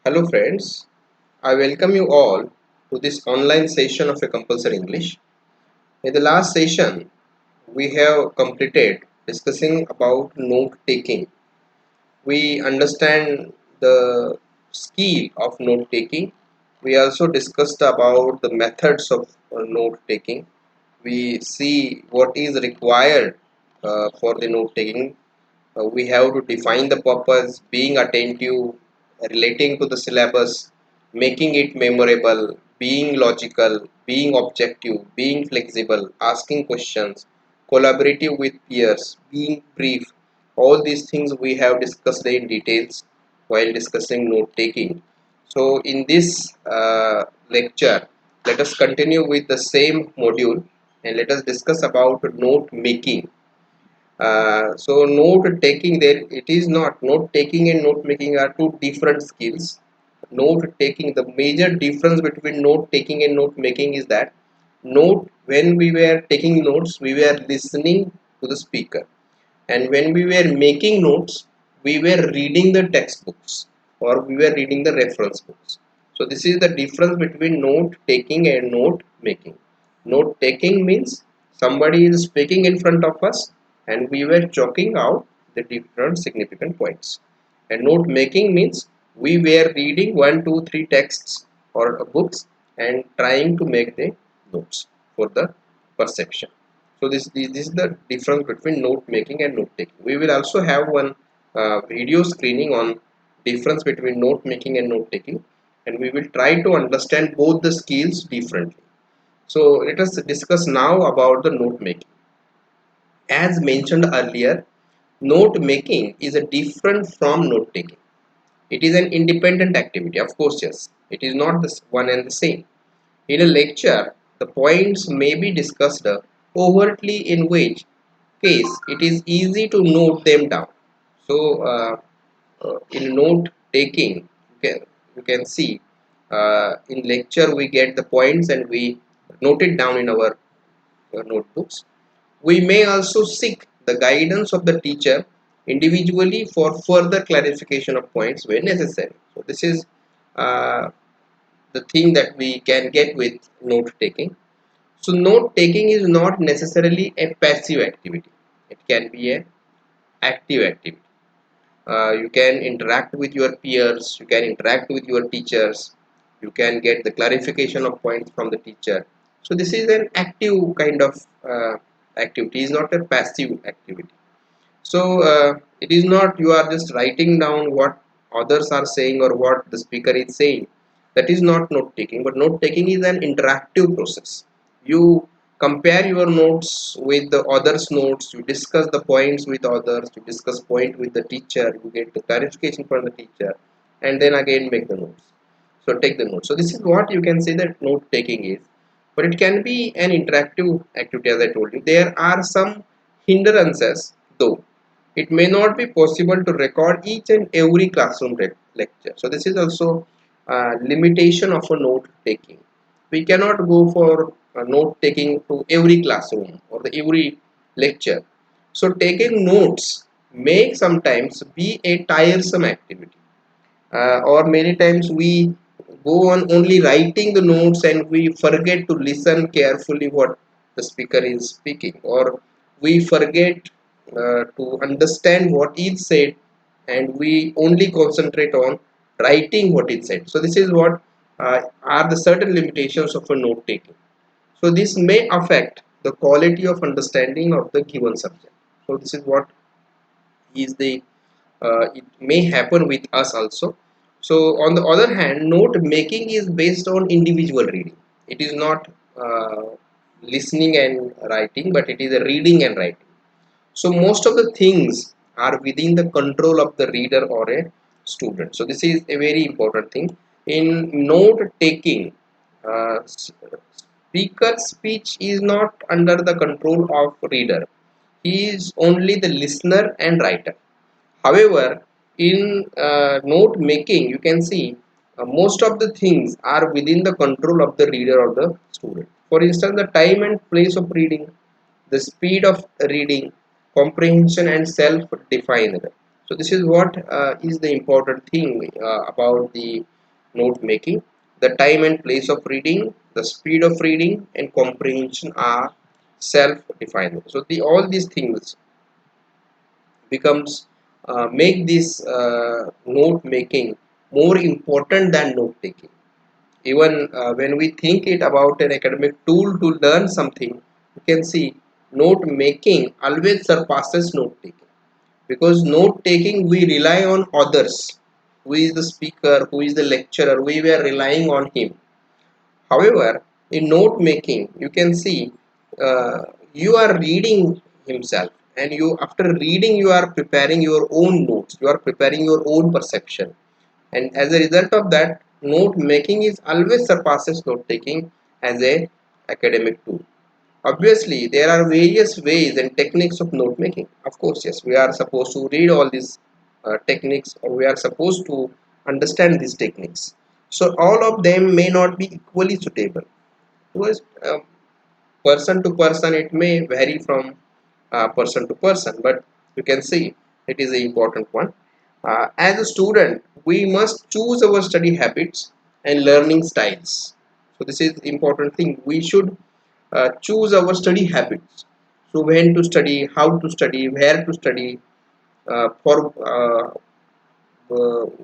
Hello friends, I welcome you all to this online session of a compulsory English. In the last session, we have completed discussing about note taking. We understand the skill of note taking. We also discussed about the methods of note taking. We see what is required for the note taking. We have to define the purpose, being attentive, relating to the syllabus, making it memorable, being logical, being objective, being flexible, asking questions, collaborative with peers, being brief. All these things we have discussed in details while discussing note taking. So in this lecture, let us continue with the same module and let us discuss about note making. So note taking, there it is not, note taking and note making are two different skills. Note taking, the major difference between note taking and note making is that note, when we were taking notes, we were listening to the speaker, and when we were making notes, we were reading the textbooks or we were reading the reference books. So this is the difference between note taking and note making. Note taking means somebody is speaking in front of us and we were chalking out the different significant points. And note making means we were reading one, two, three texts or books and trying to make the notes for the perception. So this is the difference between note making and note taking. We will also have one video screening on difference between note making and note taking, and we will try to understand both the skills differently. So let us discuss now about the note making. As mentioned earlier, note making is a different from note taking. It is an independent activity, of course, yes. It is not the one and the same. In a lecture, the points may be discussed overtly, in which case it is easy to note them down. So, in note taking, you can see in lecture we get the points and we note it down in our notebooks. We may also seek the guidance of the teacher individually for further clarification of points when necessary. So, this is uh, the thing that we can get with note taking. So note taking is not necessarily a passive activity. It can be a active activity. You can interact with your peers, you can interact with your teachers, you can get the clarification of points from the teacher. So this is an active kind of activity, is not a passive activity. So it is not you are just writing down what others are saying or what the speaker is saying. That is not note taking, but note taking is an interactive process. You compare your notes with the others' notes, you discuss the points with others, you discuss point with the teacher, you get the clarification from the teacher, and then again make the notes. So take the notes. So this is what you can say that note taking is. But it can be an interactive activity, as I told you. There are some hindrances though. It may not be possible to record each and every classroom lecture. So this is also a limitation of a note taking. We cannot go for note taking to every classroom or the every lecture. So taking notes may sometimes be a tiresome activity, or many times we go on only writing the notes and we forget to listen carefully what the speaker is speaking, or we forget to understand what is said and we only concentrate on writing what is said. So this is what are the certain limitations of a note taking. So this may affect the quality of understanding of the given subject. So this is what is the it may happen with us also. So on the other hand, note making is based on individual reading. It is not listening and writing, but it is a reading and writing. So most of the things are within the control of the reader or a student. So this is a very important thing. In note taking, speaker speech is not under the control of reader. He is only the listener and writer. However, in note making, you can see most of the things are within the control of the reader or the student. For instance, the time and place of reading, the speed of reading, comprehension and self-defined. So this is what is the important thing about the note making. The time and place of reading, the speed of reading, and comprehension are self-defined. So all these things becomes make this note making more important than note taking. Even when we think it about an academic tool to learn something, you can see note making always surpasses note taking, because note taking we rely on others. Who is the speaker, who is the lecturer, we were relying on him. However, in note making, you can see you are reading himself, and you after reading you are preparing your own notes, you are preparing your own perception, and as a result of that, note making is always surpasses note taking as a academic tool. Obviously, there are various ways and techniques of note making. Of course, yes, we are supposed to read all these techniques, or we are supposed to understand these techniques. So all of them may not be equally suitable, because person to person it may vary from person to person, but you can see it is an important one. As a student, we must choose our study habits and learning styles. So this is important thing. We should choose our study habits. So when to study, how to study, where to study, for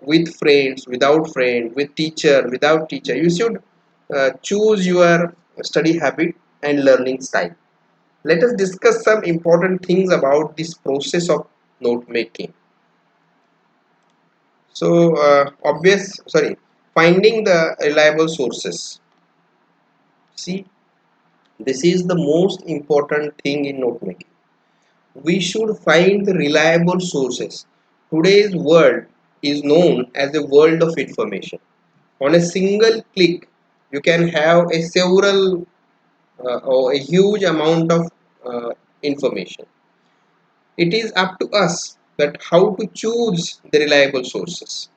with friends, without friend, with teacher, without teacher. You should choose your study habit and learning style. Let us discuss some important things about this process of note making. So, finding the reliable sources. See, this is the most important thing in note making. We should find the reliable sources. Today's world is known as a world of information. On a single click, you can have a several or a huge amount of information. It is up to us that how to choose the reliable sources.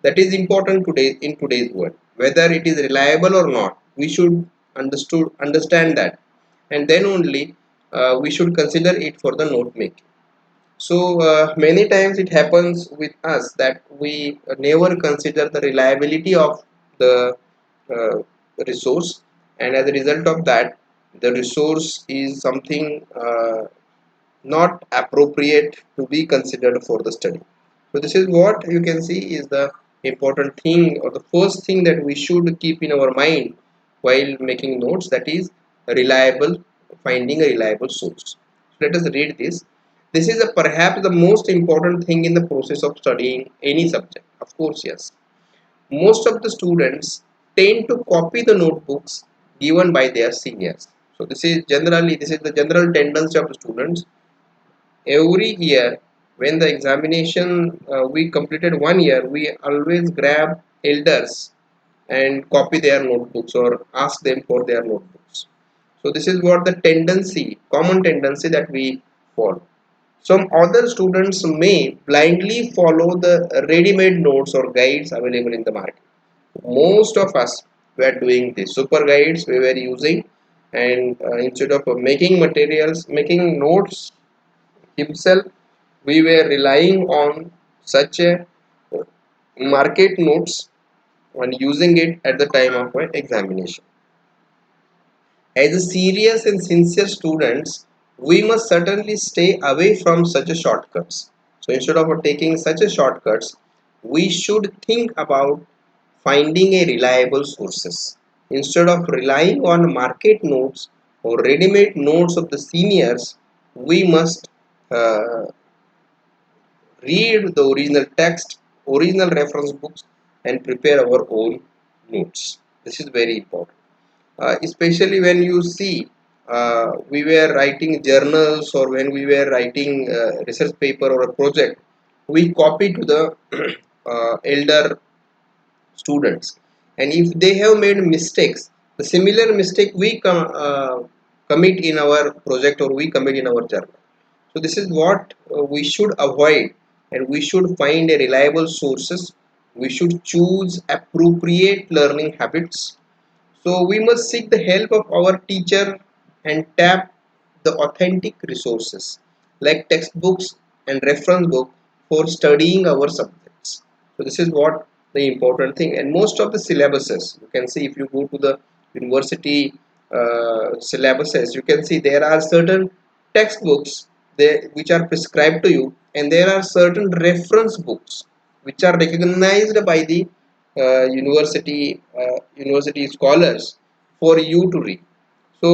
That is important today in today's world. Whether it is reliable or not, we should understand that, and then only we should consider it for the note making. So many times it happens with us that we never consider the reliability of the uh, resource, and as a result of that, the resource is something not appropriate to be considered for the study. So this is what you can see is the important thing, or the first thing that we should keep in our mind while making notes, that is reliable, finding a reliable source. So let us read this. This is perhaps the most important thing in the process of studying any subject. Of course, yes. Most of the students tend to copy the notebooks given by their seniors. So this is the general tendency of the students. Every year when the examination we completed 1 year, we always grab elders and copy their notebooks or ask them for their notebooks. So this is what the common tendency that we follow. Some other students may blindly follow the ready-made notes or guides available in the market. Most of us were doing this super guides we were using, and instead of making notes himself, we were relying on such a market notes and using it at the time of my examination. As a serious and sincere students, we must certainly stay away from such a shortcuts. So instead of taking such a shortcuts, we should think about finding a reliable sources. Instead of relying on market notes or ready-made notes of the seniors, we must uh, read the original text, original reference books, and prepare our own notes. This is very important. Especially when you see we were writing journals, or when we were writing research paper or a project, we copy to the elder students, and if they have made mistakes, the similar mistake we commit in our project or we commit in our journal. So this is what we should avoid, and we should find a reliable sources. We should choose appropriate learning habits. So we must seek the help of our teacher and tap the authentic resources like textbooks and reference book for studying our subjects. So this is what the important thing. And most of the syllabuses, you can see if you go to the university syllabuses, you can see there are certain textbooks there which are prescribed to you, and there are certain reference books which are recognized by the university scholars for you to read. So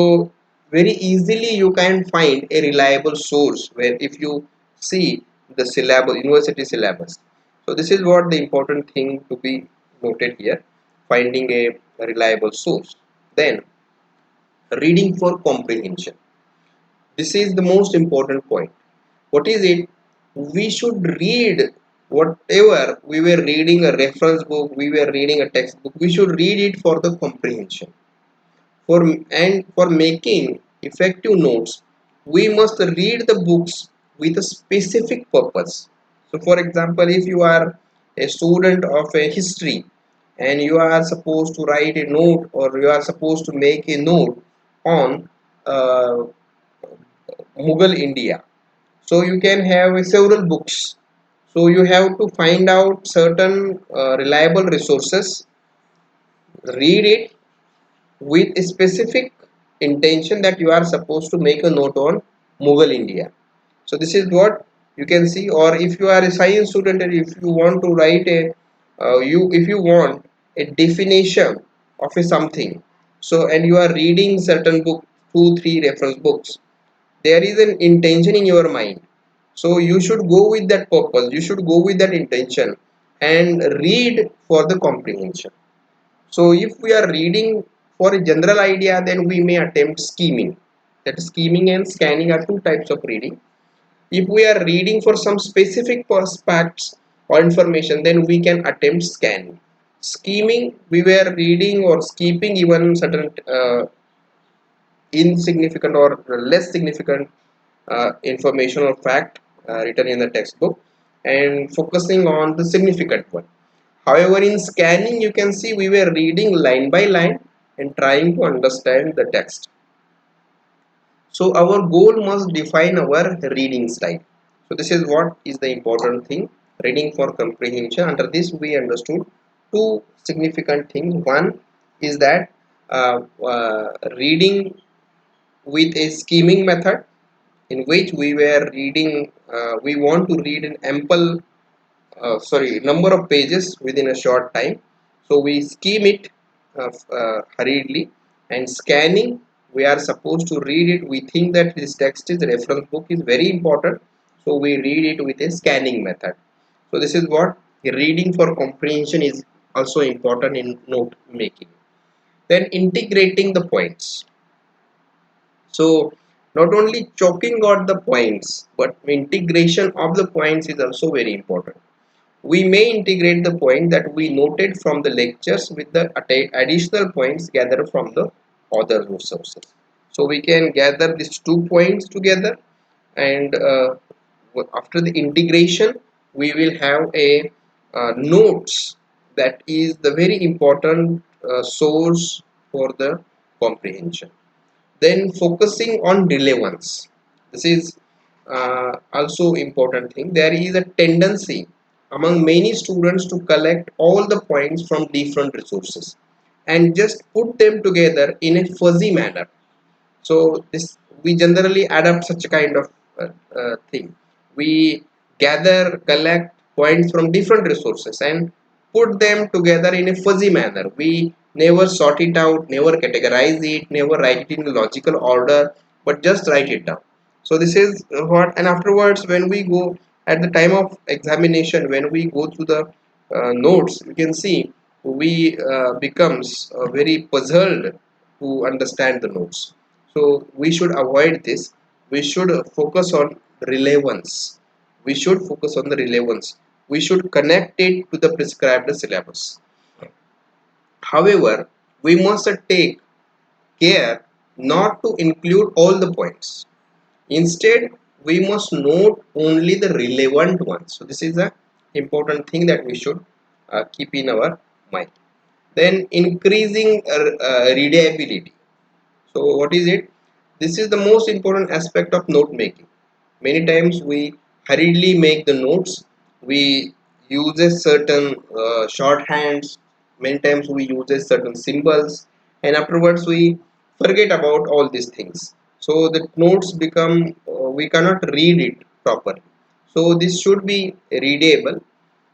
very easily you can find a reliable source where if you see the syllabus, university syllabus. So this is what the important thing to be noted here, finding a reliable source. Then reading for comprehension, this is the most important point. What is it? We should read whatever we were reading, a reference book, we were reading a textbook, we should read it for the comprehension. For making effective notes, we must read the books with a specific purpose. So for example, if you are a student of a history and you are supposed to write a note, or you are supposed to make a note on uh, Mughal India, so you can have several books. So you have to find out certain reliable resources, read it with a specific intention that you are supposed to make a note on Mughal India. So this is what you can see. Or if you are a science student and if you want to write a if you want a definition of a something, so and you are reading certain book, two three reference books, there is an intention in your mind. So you should go with that purpose, you should go with that intention and read for the comprehension. So if we are reading for a general idea, then we may attempt scheming. That scheming and scanning are two types of reading. If we are reading for some specific prospects or information, then we can attempt scanning. Scheming, we were reading or skipping even certain insignificant or less significant information or fact written in the textbook and focusing on the significant one. However, in scanning, you can see we were reading line by line and trying to understand the text. So our goal must define our reading style. So this is what is the important thing, reading for comprehension. Under this, we understood two significant things. One is that reading with a scheming method, in which we were reading, we want to read an ample number of pages within a short time, so we skim it hurriedly. And scanning, we are supposed to read it, we think that this text is reference book is very important, so we read it with a scanning method. So this is what reading for comprehension is also important in note making. Then integrating the points. So not only chalking out the points, but integration of the points is also very important. We may integrate the point that we noted from the lectures with the additional points gathered from the other resources. So we can gather these 2 points together, and after the integration, we will have a notes that is the very important source for the comprehension. Then focusing on relevance, this is also important thing. There is a tendency among many students to collect all the points from different resources and just put them together in a fuzzy manner. So this, we generally adapt such a kind of thing. We collect points from different resources and put them together in a fuzzy manner. We never sort it out, never categorize it, never write it in logical order, but just write it down. So this is what, and afterwards when we go at the time of examination, when we go through the notes, you can see we becomes very puzzled to understand the notes. So we should avoid this. We should focus on relevance. We should focus on the relevance. We should connect it to the prescribed syllabus. However, we must take care not to include all the points. Instead, we must note only the relevant ones. So this is a important thing that we should keep in our mind. Then increasing readability. So what is it? This is the most important aspect of note making. Many times we hurriedly make the notes. We uses certain shorthands, many times we uses certain symbols, and afterwards we forget about all these things. So the notes become we cannot read it properly. So this should be readable.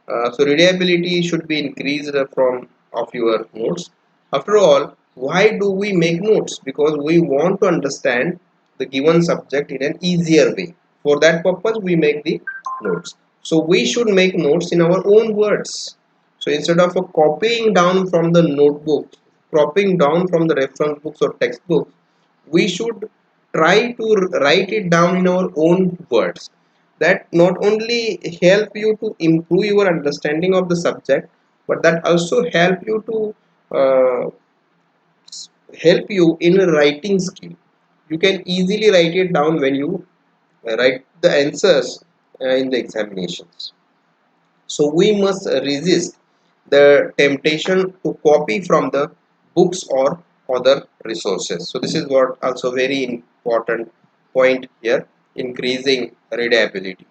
So readability should be increased from of your notes. After all, why do we make notes? Because we want to understand the given subject in an easier way. For that purpose, we make the notes. So we should make notes in our own words. So instead of copying down from the notebook, copying down from the reference books or textbooks, we should try to write it down in our own words. That not only help you to improve your understanding of the subject, but that also uh, help you in writing skill. You can easily write it down when you write the answers in the examinations. So we must resist the temptation to copy from the books or other resources. So this is what also very important point here, increasing readability.